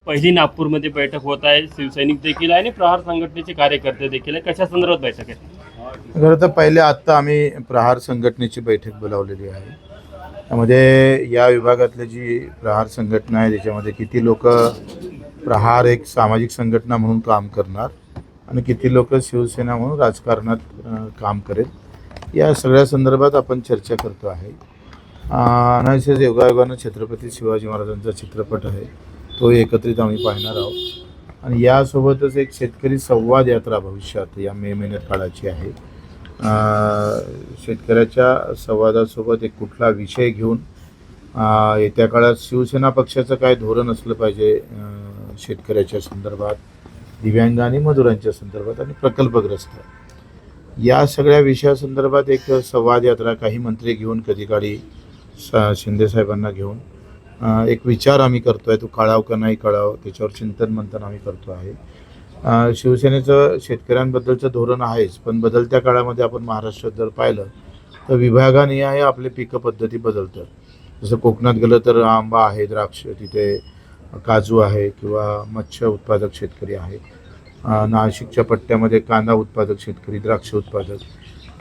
पहिली नागपूरमध्ये बैठक होत आहे, शिवसैनिक देखील आहे आणि प्रहार संघटनेचे कार्यकर्ते देखील आहे. कशा संदर्भात बैठक आहे? खरं तर पहिले आत्ता आम्ही प्रहार संघटनेची बैठक बोलावलेली आहे. त्यामध्ये या विभागातली जी प्रहार संघटना आहे त्याच्यामध्ये किती लोक प्रहार एक सामाजिक संघटना म्हणून काम करणार आणि किती लोक शिवसेना म्हणून राजकारणात काम करेल, या सगळ्या संदर्भात आपण चर्चा करतो आहे. अनायसेच योगायोगानं छत्रपती शिवाजी महाराजांचा चित्रपट आहे, तो एकत्रित आम्ही पाहणार आहोत. आणि यासोबतच एक शेतकरी संवाद यात्रा भविष्यात या मे महिन्यात काढायची आहे. शेतकऱ्याच्या संवादासोबत एक कुठला विषय घेऊन येत्या काळात शिवसेना पक्षाचं काय धोरण असलं पाहिजे शेतकऱ्याच्या संदर्भात, दिव्यांग आणि मजुरांच्या संदर्भात आणि प्रकल्पग्रस्त, या सगळ्या विषयासंदर्भात एक संवाद यात्रा काही मंत्री घेऊन, कधी काळी शिंदेसाहेबांना घेऊन एक विचार आम्ही करतो आहे. तो काढाव का नाही काढावं त्याच्यावर चिंतन मंथन आम्ही करतो आहे. शिवसेनेचं शेतकऱ्यांबद्दलचं धोरण आहेच, पण बदलत्या काळामध्ये आपण महाराष्ट्रात जर पाहिलं तर विभागानिहाय आपले पिकं पद्धती बदलतात. जसं कोकणात गेलं तर आंबा आहे, द्राक्ष, तिथे काजू आहे किंवा मत्स्य उत्पादक शेतकरी आहे. नाशिकच्या पट्ट्यामध्ये कांदा उत्पादक शेतकरी, द्राक्ष उत्पादक,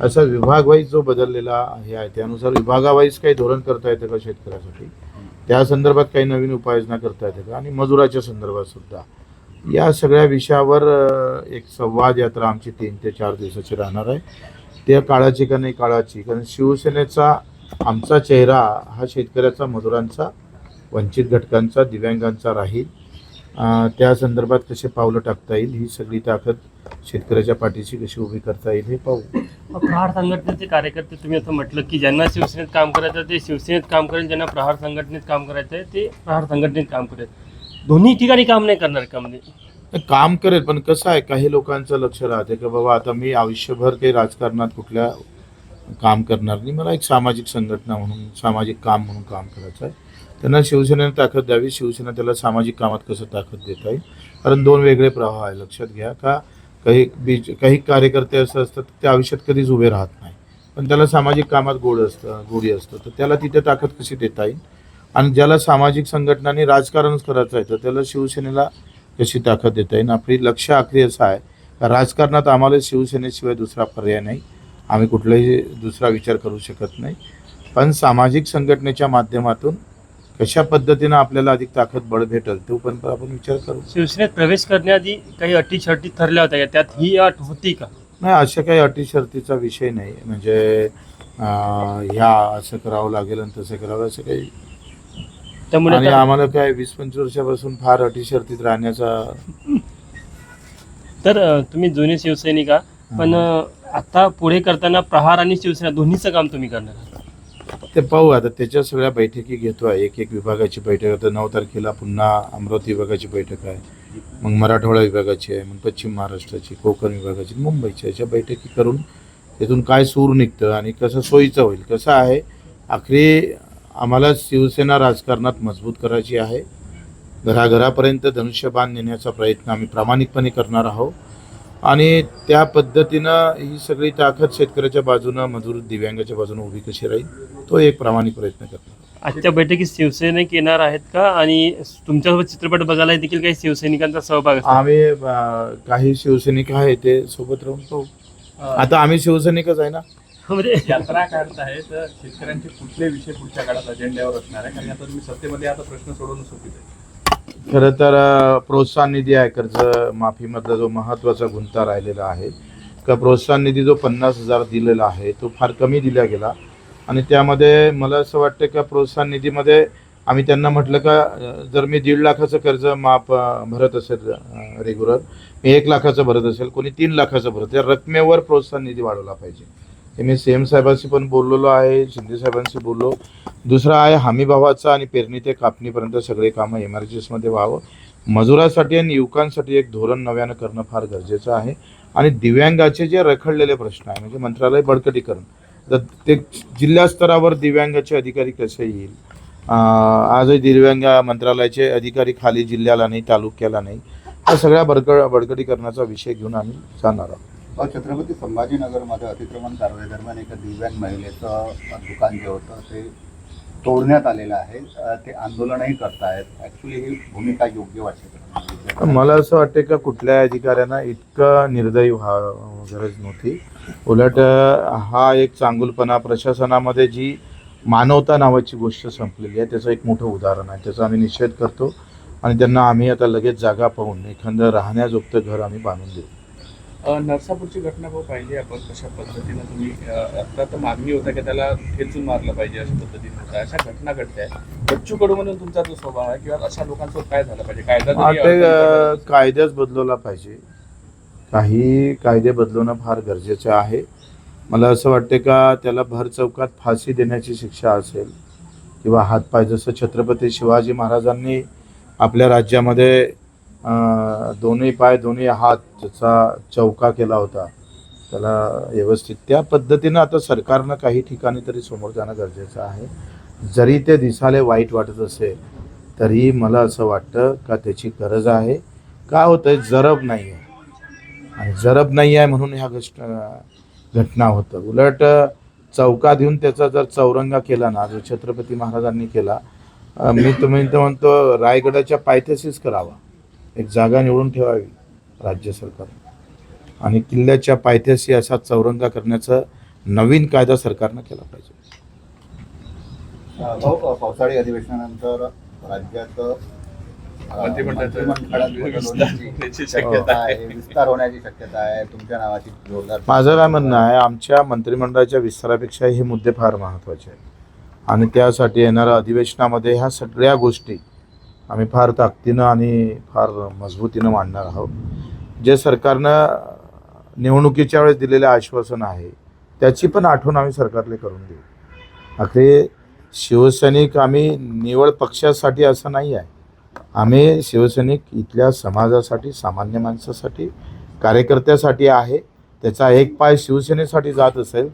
असा विभागवाईज जो बदललेला हे आहे त्यानुसार विभागावाईज काही धोरण करता येतं का शेतकऱ्यासाठी, त्या संदर्भात काही नवीन उपाययोजना करता येते का, आणि मजुराच्या संदर्भात सुद्धा, या सगळ्या विषयावर एक संवाद यात्रा आमची 3 ते 4 दिवसाची राहणार आहे. त्या काळाची का नाही काळाची, कारण शिवसेनेचा आमचा चेहरा हा शेतकऱ्याचा, मजुरांचा, वंचित घटकांचा, दिव्यांगांचा राहील. त्या संदर्भात कसे पावलं टाकता येईल, ही सगळी ताकद शेतकऱ्याच्या पाठीशी कशी उभी करता येईल हे पाहू. प्रहार संघटनेचे कार्यकर्ते, तुम्ही असं म्हटलं की ज्यांना शिवसेनेत काम करायचं ते शिवसेनेत काम करेल, ज्यांना प्रहार संघटनेत काम करायचं आहे ते प्रहार संघटनेत काम करेल, दोन्ही ठिकाणी काम नाही करणार का? म्हणजे काम करेल, पण कसं आहे, काही लोकांचं लक्ष राहते की बाबा आता मी आयुष्यभर काही राजकारणात कुठल्या काम करणार नाही, मला एक सामाजिक संघटना म्हणून, सामाजिक काम म्हणून काम करायचं आहे. त्यांना शिवसेनेने ताकद द्यावी, शिवसेना त्याला सामाजिक कामात कसं ताकद देता येईल, कारण 2 वेगळे प्रवाह आहे. लक्षात घ्या का काही कार्यकर्ते असं असतात ते आयुष्यात कधीच उभे राहत नाही, पण त्याला सामाजिक कामात गोडी असतं, तर त्याला तिथे ताकद कशी देता येईल. आणि ज्याला सामाजिक संघटनांनी राजकारणच करायचं आहे तर त्याला शिवसेनेला कशी ताकद देता येईल. आपली लक्ष आखरी असं आहे का राजकारणात आम्हाला शिवसेनेशिवाय दुसरा पर्याय नाही, आम्ही कुठलाही दुसरा विचार करू शकत नाही, पण सामाजिक संघटनेच्या माध्यमातून कशा पद्धतीनं आपल्याला अधिक ताकद बळ भेटेल तो पण आपण विचार करू. शिवसेनेत प्रवेश करण्याआधी काही अटी शर्ती ठरल्या होत्या का, त्यात ही अट होती का? नाही, अशा काही अटी शर्तीचा विषय नाही. म्हणजे ह्या असं करावं लागेल आणि तसं करावं असं काही. त्यामुळे आणि आम्हाला काय 20-25 वर्षापासून फार अटी शर्तीत राहण्याचा. तर तुम्ही जुने शिवसैनिक आहात, पण आता पुढे करताना प्रहार आणि शिवसेना दोन्हीचं काम तुम्ही करणार आहात. ते पाहू. आता त्याच्या सगळ्या बैठकी घेतो आहे, एक विभागाची बैठक. आता 9 तारखेला पुन्हा अमरावती विभागाची बैठक आहे, मग मराठवाडा विभागाची आहे, मग पश्चिम महाराष्ट्राची, कोकण विभागाची, मुंबईची, अशा बैठकी करून त्यातून काय सूर निघतं आणि कसं सोयीचं होईल. कसं आहे, आखरी आम्हाला शिवसेना राजकारणात मजबूत करायची आहे. घराघरापर्यंत धनुष्यबाण नेण्याचा प्रयत्न आम्ही प्रामाणिकपणे करणार आहोत आणि त्या पद्धतीनं ही सगळी ताकद शेतकऱ्याच्या बाजूनं, मजूर दिव्यांगाच्या बाजूनं उभी कशी राहील, तो एक प्रामाणिक प्रयत्न करणार. आजच्या बैठकीत शिवसैनिक येणार आहेत का, आणि तुमच्यासोबत चित्रपट बघायला देखील काही शिवसैनिकांचा सहभाग असतो? आम्ही काही शिवसैनिक आहे ते सोबत राहून पाहू. आता आम्ही शिवसैनिकच आहे ना. म्हणजे यात्रा काढत आहे तर शेतकऱ्यांचे कुठले विषय पुढच्या काळात अजेंड्यावर असणार आहे, कारण आता तुम्ही सत्तेमध्ये आता प्रश्न सोडवणं सोपीच आहे. खरं तर प्रोत्साहन निधी आहे, कर्ज माफीमधला जो महत्त्वाचा गुंता राहिलेला आहे का, प्रोत्साहन निधी जो 50,000 दिलेला आहे तो फार कमी दिला गेला. आणि त्यामध्ये मला असं वाटतं का प्रोत्साहन निधीमध्ये आम्ही त्यांना म्हटलं का जर मी 1.5 लाखाचं कर्ज माफ भरत असेल रेग्युलर, मी 1 लाखाचं भरत असेल, कोणी 3 लाखाचं भरत, त्या रकमेवर प्रोत्साहन निधी वाढवला पाहिजे. हे मी CM साहेबांशी पण बोललेलो आहे, शिंदे साहेबांशी बोललो. दुसरा आहे हमीभावाचा आणि पेरणी ते कापणीपर्यंत सगळे कामं एमआरजीएसमध्ये व्हावं. मजुरासाठी आणि युवकांसाठी एक धोरण नव्यानं करणं फार गरजेचं आहे. आणि दिव्यांगाचे जे रखडलेले प्रश्न आहे, म्हणजे मंत्रालय बळकटीकरण, तर ते जिल्हा स्तरावर दिव्यांगाचे अधिकारी कसे येईल. आजही दिव्यांग मंत्रालयाचे अधिकारी खाली जिल्ह्याला नाही, तालुक्याला नाही, हा सगळ्या बळकटीकरणाचा विषय घेऊन आम्ही जाणार आहोत. छत्रपती संभाजीनगरमध्ये अतिक्रमण कारवाई दरम्यान एका दिव्यांग महिलेचं दुकान जे होतं ते तोडण्यात आलेलं आहे, ते आंदोलनही करतायत. ॲक्च्युली ही भूमिका योग्य वाटते? मला असं वाटतं का कुठल्याही अधिकाऱ्यांना इतकं निर्दयी व्हावं गरज नव्हती. उलट हा एक चांगुलपणा प्रशासनामध्ये जी मानवता नावाची गोष्ट संपलेली आहे त्याचं एक मोठं उदाहरण आहे. त्याचा आम्ही निषेध करतो आणि त्यांना आम्ही आता लगेच जागा पाहून एखादं राहण्याजोगतं घर आम्ही बांधून देऊ. नरसापूरची घटना पाहिजे आपण कशा पद्धतीनं तुम्ही आता तर मागणी होता की त्याला ठेचून मारलं पाहिजे अशा पद्धतीने होता. अशा घटना घडत्या. बच्चू कडू म्हणून तुमचा जो स्वभाव आहे किंवा अशा लोकांसोबत काय झालं पाहिजे? ते कायद्याच बदलवला पाहिजे. काही कायदे बदलवणं फार गरजेचं आहे. मला असं वाटते का त्याला भर चौकात फाशी देण्याची शिक्षा असेल किंवा हातपाय, जसं छत्रपती शिवाजी महाराजांनी आपल्या राज्यामध्ये दोन्ही पाय दोन्ही हात ज्याचा चौका केला होता त्याला व्यवस्थित त्या पद्धतीनं आता सरकारनं काही ठिकाणी तरी समोर जाणं गरजेचं आहे. जरी ते दिसायला वाईट वाटत असेल तरी मला असं वाटतं का त्याची गरज आहे. का होतं आहे, जरब नाही आहे आणि जरब नाही आहे म्हणून ह्या घटना होतं. उलट चौकात येऊन त्याचा जर चौरंगा केला ना, जो छत्रपती महाराजांनी केला, मी तर म्हणतो रायगडाच्या पायथ्याशीच करावा. एक जागा निवडून ठेवावी राज्य सरकार आणि किल्ल्याच्या पायथ्याशी असा चौरंगा करण्याचा नवीन कायदा सरकारनं केला पाहिजे. पावसाळी अधिवेशनानंतर राज्यात विस्तार होण्याची शक्यता आहे. तुमच्या नावाची जोरदार. माझं काय म्हणणं आहे, आमच्या मंत्रिमंडळाच्या विस्तारापेक्षा हे मुद्दे फार महत्त्वाचे आहेत आणि त्यासाठी येणाऱ्या अधिवेशनामध्ये ह्या सगळ्या गोष्टी आम्ही फार ताकदीनं आणि फार मजबूतीनं मांडणार आहोत. जे सरकारनं निवडणुकीच्या वेळेस दिलेलं आश्वासन आहे त्याची पण आठवण आम्ही सरकारला करून देऊ. अखेर शिवसैनिक आम्ही निवड पक्षासाठी असं नाही आहे. आम्ही शिवसैनिक इथल्या समाजासाठी, सामान्य माणसासाठी, कार्यकर्त्यासाठी आहे. त्याचा एक पाय शिवसेनेसाठी जात असेल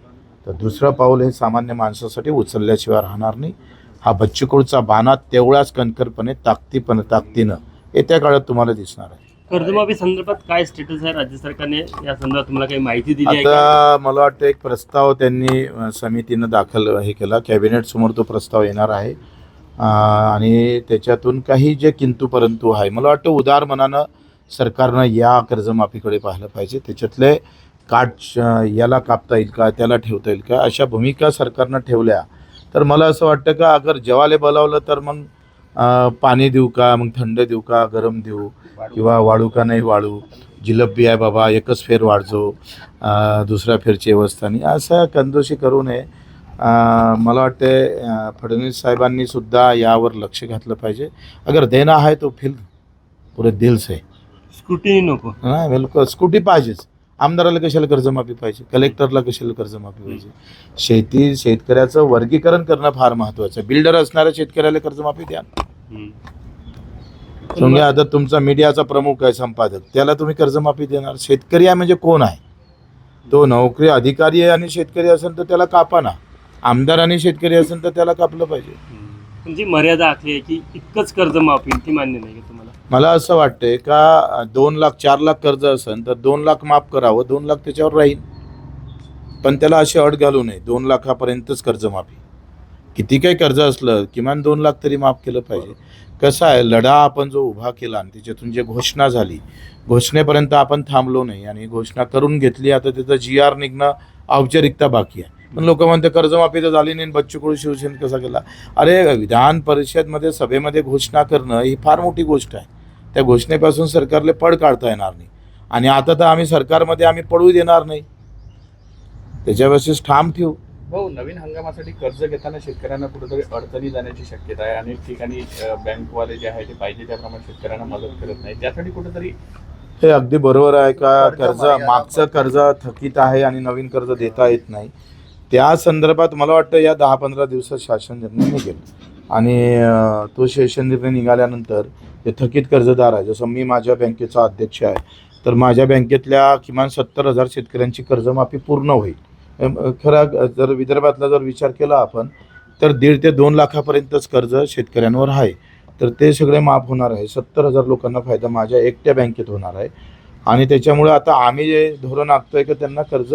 तर दुसरं पाऊल हे सामान्य माणसासाठी उचलल्याशिवाय राहणार नाही. हा बच्चू कडूचा बाणा तेवढ्याच कणखरपणे ताकदीनं येत्या काळात तुम्हाला दिसणार आहे. कर्जमाफी संदर्भात काय स्टेटस आहे? राज्य सरकारने या संदर्भात तुम्हाला काही माहिती दिली आहे? आता मला वाटतं एक प्रस्ताव त्यांनी समितीनं दाखल केला. कॅबिनेट समोर तो प्रस्ताव येणार आहे आणि त्याच्यातून काही जे किंतु परंतु आहे, मला वाटतं उदार मनानं सरकारनं या कर्जमाफीकडे पाहिलं पाहिजे. त्याच्यातले काट याला कापता येईल का, त्याला ठेवता येईल का, अशा भूमिका सरकारनं ठेवल्या तर मला असं वाटतं का अगर जेवायला बोलावलं तर मग पाणी देऊ का, मग थंड देऊ का, गरम देऊ किंवा वाढू का नाही वाढू, जिलबी आहे बाबा एकच फेर वाढजो, दुसऱ्या फेरची व्यवस्था नाही, असं कंजूसी करू नये. मला वाटते फडणवीस साहेबांनी सुद्धा यावर लक्ष घातलं पाहिजे. अगर देना आहे तो फिर पुरे दिल से. स्क्रुटिनी नको. नाही बिलकुल स्कूटी पाहिजेच. आमदाराला कशाला कर्जमाफी पाहिजे, कलेक्टरला कशाला कर्जमाफी पाहिजे. शेतकऱ्याचं वर्गीकरण करणं फार महत्त्वाचं आहे. बिल्डर असणाऱ्या शेतकऱ्याला कर्जमाफी द्या. समजा आता तुमचा मीडियाचा प्रमुख आहे, संपादक, त्याला तुम्ही कर्जमाफी देणार. शेतकरी आहे म्हणजे कोण आहे? तो नोकरी अधिकारी आहे आणि शेतकरी असेल तर त्याला कापा ना. आमदार आणि शेतकरी असेल तर त्याला कापलं पाहिजे. म्हणजे मर्यादा आखली आहे की इतकंच कर्जमाफी, ती मान्य नाही का तुम्हाला? मला असं वाटतंय का 2 लाख 4 लाख कर्ज असेल तर 2 लाख माफ करावं, 2 लाख त्याच्यावर राहील. पण त्याला अशी अट घालू नये 2 लाखापर्यंतच कर्जमाफी. किती काही कर्ज असलं किमान 2 लाख तरी माफ केलं पाहिजे. कसं आहे, लढा आपण जो उभा केला आणि त्याच्यातून जे घोषणा झाली, घोषणेपर्यंत आपण थांबलो नाही आणि घोषणा करून घेतली. आता त्याचं GR निघणं औपचारिकता बाकी आहे. पण लोक म्हणते कर्जमाफी तर झाली नाही, बच्चू कडू शिवसेनेत कसा केला. अरे विधान परिषदमध्ये सभेमध्ये घोषणा करणं ही फार मोठी गोष्ट आहे. त्या घोषणेपासून सरकारला पळ काढता येणार नाही आणि आता तर आम्ही सरकारमध्ये आम्ही पडू देणार नाही. त्याच्यापासून ठाम ठेवू. भाऊ, नवीन हंगामासाठी कर्ज घेताना शेतकऱ्यांना कुठेतरी अडचणी जाण्याची शक्यता आहे. अनेक ठिकाणी बँकवाले जे आहे ते पाहिजे त्याप्रमाणे शेतकऱ्यांना मदत करत नाही. त्यासाठी कुठेतरी हे अगदी बरोबर आहे का कर्ज मागचं कर्ज थकीत आहे आणि नवीन कर्ज देता येत नाही. त्या संदर्भात मला वाटतं या 10-15 दिवसात शासन निर्णय निघेल आणि तो शासन निर्णय निघाल्यानंतर जे थकीत कर्जदार आहे, जसं मी माझ्या बँकेचा अध्यक्ष आहे तर माझ्या बँकेतल्या किमान 70,000 शेतकऱ्यांची कर्जमाफी पूर्ण होईल. खरा जर विदर्भातला जर विचार केला आपण तर 1.5 ते 2 लाखापर्यंतच कर्ज शेतकऱ्यांवर आहे. तर ते सगळे माफ होणार आहे. 70,000 लोकांना फायदा माझ्या एकट्या बँकेत होणार आहे आणि त्याच्यामुळे आता आम्ही जे धोरण आखतोय की त्यांना कर्ज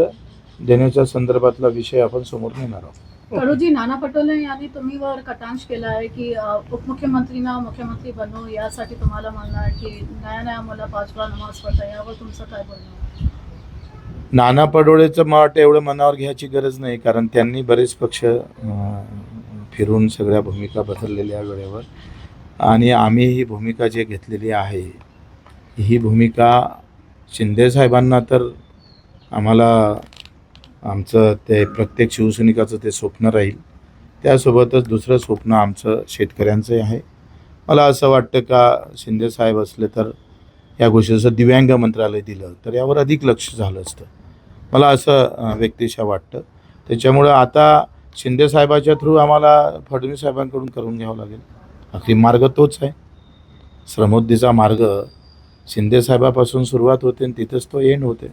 देण्याच्या संदर्भातला विषय आपण समोर नेणार आहोत. कडूजी, नाना पटोले यांनी तुम्ही वर कटाक्ष केला आहे की उपमुख्यमंत्रींना मुख्यमंत्री बनवू, यासाठी तुम्हाला म्हणणं आहे की नया मला 5 वेळा नमाज पडता, यावर तुमचं काय बोलणं आहे? नाना पटोलेचं मत एवढं मनावर घ्यायची गरज नाही, कारण त्यांनी बरेच पक्ष फिरून सगळ्या भूमिका बदललेल्या वेळेवर, आणि आम्ही ही भूमिका जी घेतलेली आहे ही भूमिका शिंदेसाहेबांना तर आम्हाला आमचं ते प्रत्येक शिवसैनिकाचं ते स्वप्न राहील, त्यासोबतच दुसरं स्वप्न आमचं शेतकऱ्यांचं आहे. मला असं वाटतं का शिंदेसाहेब असले तर या गोष्टीचं दिव्यांग मंत्रालय दिलं तर यावर अधिक लक्ष झालं असतं, मला असं व्यक्तिशः वाटतं. त्याच्यामुळं आता शिंदेसाहेबाच्या थ्रू आम्हाला फडणवीस साहेबांकडून करून घ्यावं लागेल. अगदी मार्ग तोच आहे, श्रमोद्धीचा मार्ग शिंदेसाहेबापासून सुरुवात होते आणि तिथंच तो एंड होते.